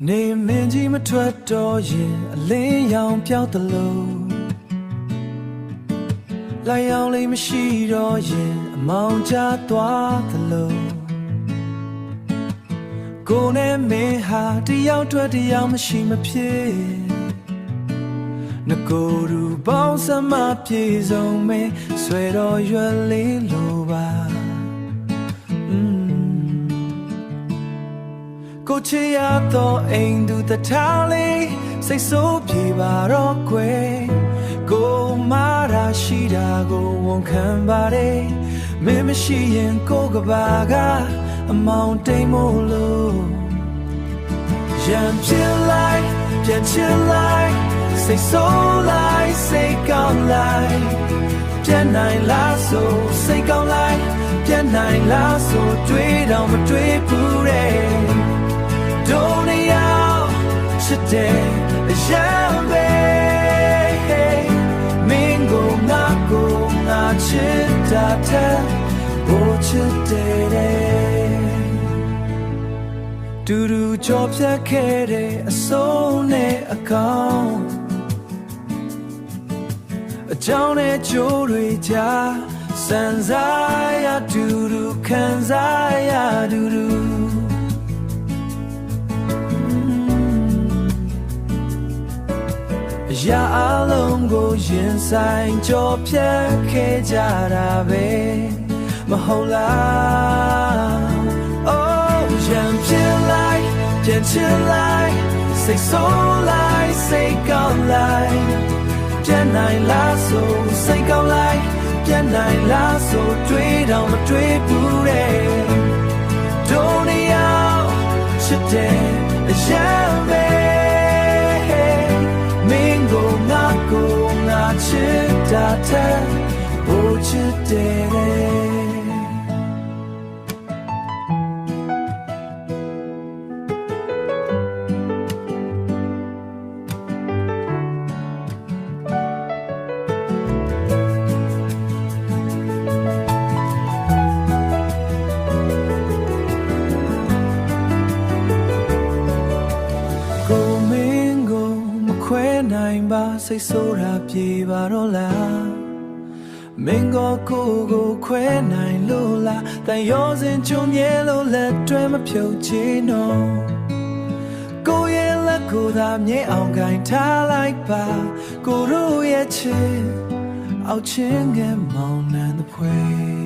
နေမင်းကြီးမထွက်တော့ရင်အလင်းရောင်ပြောက်တလို့လိုက်ရောင်လေးမရှိတော့ရင်အမောင်ကျသွားသလိုကိုယ်နဲ့မင်းဟာတယောက်ထွက်တယောက်မရှိမဖြစ်ငကိုယ်သူပေါင်းစမပြေဆုံးမင်းဆွဲတော်ရွယ်လေးလိုပါကိုချရတော့အိမ်သူတထားလေးစိတ်ဆိုးပြေပါတော့ကွယ်ကိုမာရာရှိတာကိုဝန်ခံပါတယ်မင်းမရှိရင်ကိုကဘာကအမောင်တိမ်မို့လို့ရံပြလိုက်ပြန်ချင်လိုက်စိတ်ဆိုးလိုက်စိတ်ကောင်းလိုက်ပြန်နိုင်လားဆိုစိတ်ကောင်းလိုက်ပြန်နိုင်လားဆိုတွေးတော့မတွေးဘူးတဲ့don't know today jambe mingo na chita ta o chite du du ကြောဖြတ်ခဲ့တဲ့အစိုးနဲ့အကောင်အကြောင်းနဲ့ကြိုးတွေကြားစံစားရတူတူခံစားရတူတူရာအလုံးကိုရင်ဆိုင်ကြောဖြတ်ခဲ့ကြတာပဲမဟုတ်လား Oh ရံပြလိုက်ပြန်ချင်လိုက်စိတ်ဆိုးလိုက်စိတ်ကောင်းလိုက်ပြန်နိုင်လားဆိုစိတ်ကောင်းလိုက်ပြန်နိုင်လားဆိုတွေးတော့မတွေးဘူးတဲ့don't know today jambe mingo na chita ta o chiteခွဲနိုင်ပါစိတ်ဆိုးတာပြေပါတော့လားမင်းကိုခွဲနိုင်လို့လားတန်ရောစင်ချုံမြဲလို့လက်တွဲမဖြုတ်ချင်တော့ကိုရဲ့လက်ကိုသာမြဲအောင်ခိုင်းထားလိုက်ပါကိုတို့ရဲ့ချစ်အောက်ချင်းငယ်မောင်နှံတဲ့ဖွဲ